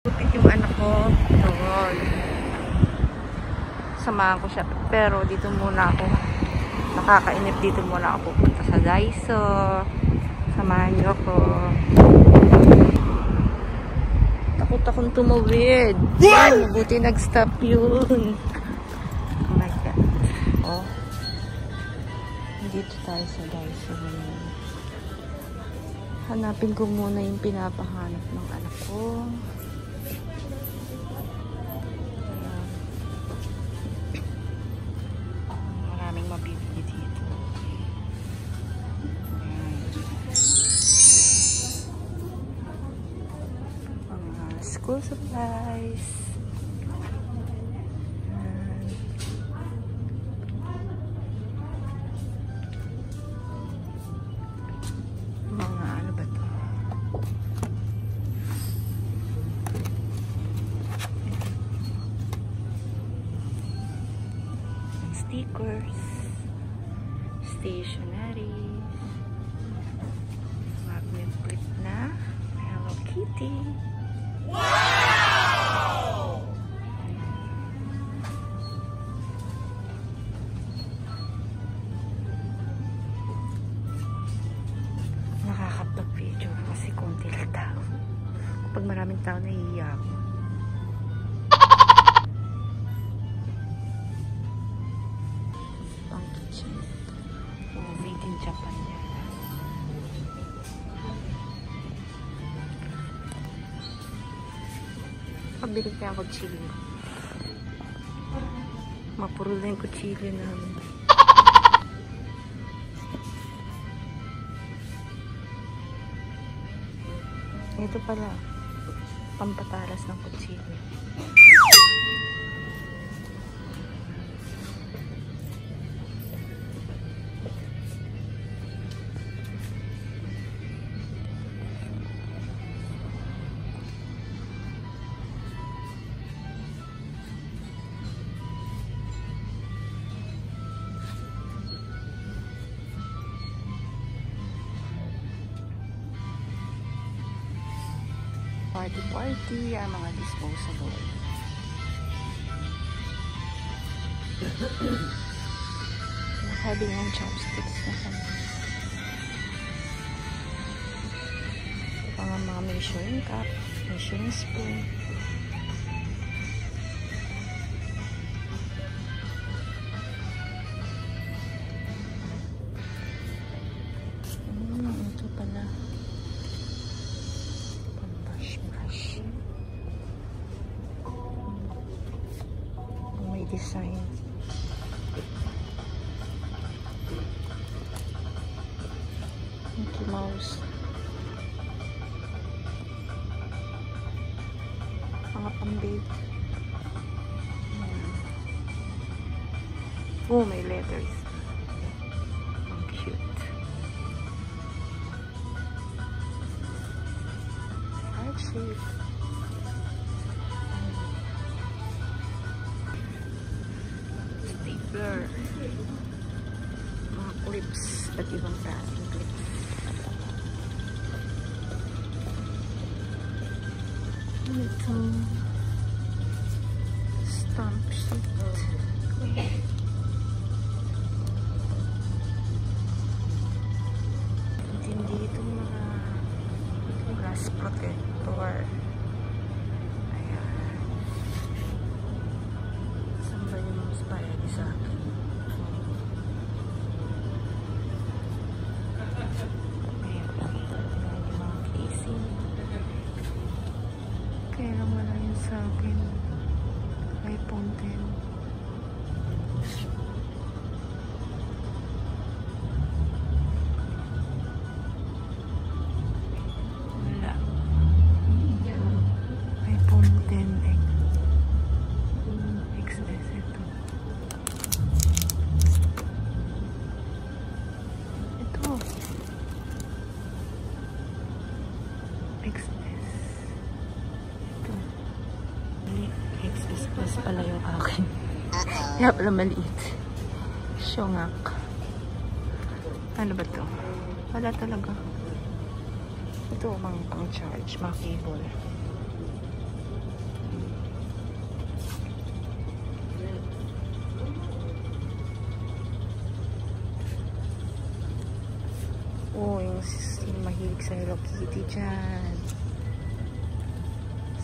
Butik yung anak ko. Doon. Samahan ko siya. Pero dito muna ako. Nakakainip, dito muna ako pupunta sa Daiso. Samahan niyo ako. Takot akong tumawid. Buti nag-stop yun. Oh my God. Oh. Dito tayo sa Daiso. Hanapin ko muna yung pinapahanap ng anak ko. Maraming mabibili dito. Mga school supplies. Mga ano ba ito? Stickers, stationery, magnet clip na Hello Kitty. Wow! Nakakapag-video kasi konti lang tao. Kapag maraming tao, nahihiya ako. Made in Japan yan. Pabili kaya ako chili. Mapuro lang yung kutsilyo namin. Ito pala, pampatalas ng kutsilyo. Party ang mga disposable. Nakabi ng chopsticks na kami. Mga measuring cup, measuring spoon. Ito pala. May design. Mickey Mouse. Mga pambig. Oh, may letters. Ang cute. Heart shape. Stapler. Mga clips at ibang klaseng clips. Ito. Stamp sheet. Hindi itong mga glass protector. Ayan. Saan ba yung mas payag sa akin? Ayan. Yung mga casing. Kaya lang wala yun sa akin. iPhone 10. XS Plus pala yung akin. Kaya pala maliit. Syungak. Ano ba to? Wala talaga. Ito mga pang-charge, mga cable. Oh, yung mahilig sa Hello Kitty dyan.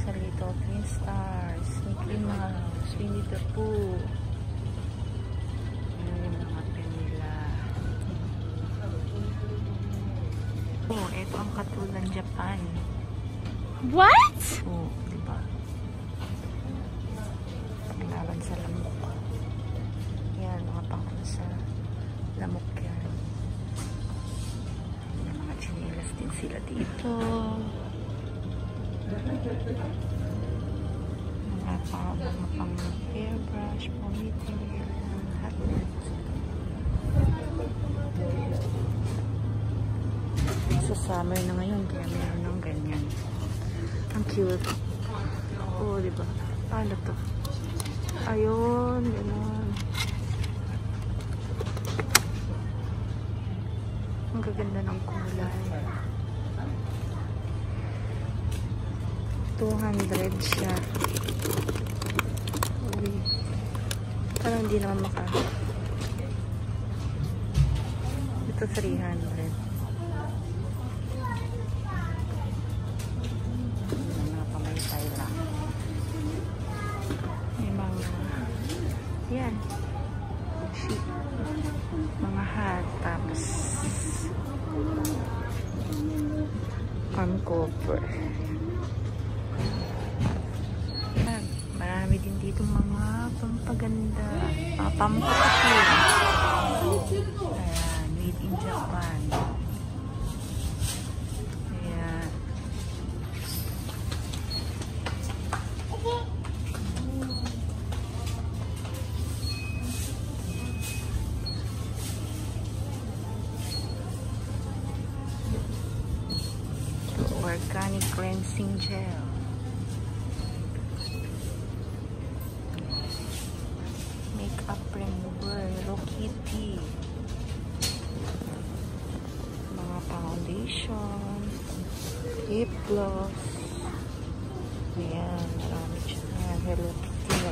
Sa Little Twin Stars, Mickey Mouse, Winnie the Pooh. Ayan yung mga pen nila. Oh, ito ang Katulan Japan. What? Oh, diba? Panglaban sa lamok. Yan, mga pangkano sa lamok yan. May mga chinelas din sila dito. Mga pang hairbrush, ponytail, lahat na. Sa summer na ngayon, kaya meron ng ganyan. Ang cute. Oo, diba? Ano to? Ayun, gano'n. Ang gaganda ng kulay. 200 siya. Uy. Parang hindi naman maka. Ito 300. Mga pamaytay lang. May mga yan. Sheet. Mga hat. Tapos arm cover. Marami din dito mga pampaganda, mga pampapakil. Ayan, made in Japan. Ayan. Organic cleansing gel. Makeup remover, Hello Kitty. Mga foundation, lip gloss. Ayan, marami siya. Hello Kitty.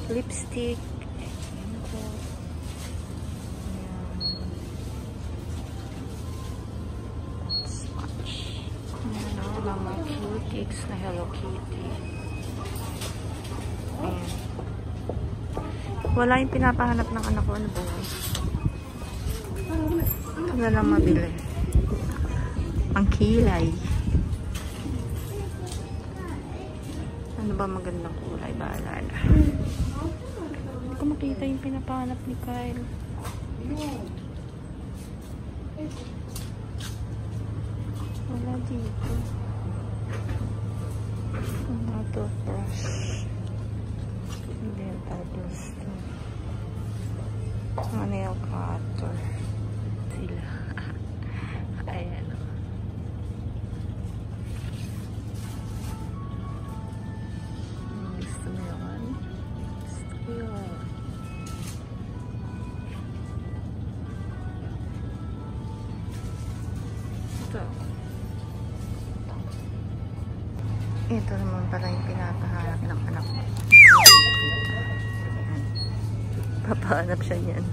Lipstick. Ayan po. Ayan. Smudge. Ayan o, mga cutics na Hello Kitty. Ayan. Wala yung pinapahanap ng anak ko. Ano ba yun? Ito na lang mabili. Ang kilay. Ano ba magandang kulay? Bahala na. Hindi ko makita yung pinapahanap ni Kyle. Wala dito. Mga toothbrush. Dental blister. Mga nail cutter. Sila. Ayan o. Gusto mo yun? Gusto ko yun. Ito. Ito naman pala yung pinapahanap ng anak ko. Papahanap siya niyan.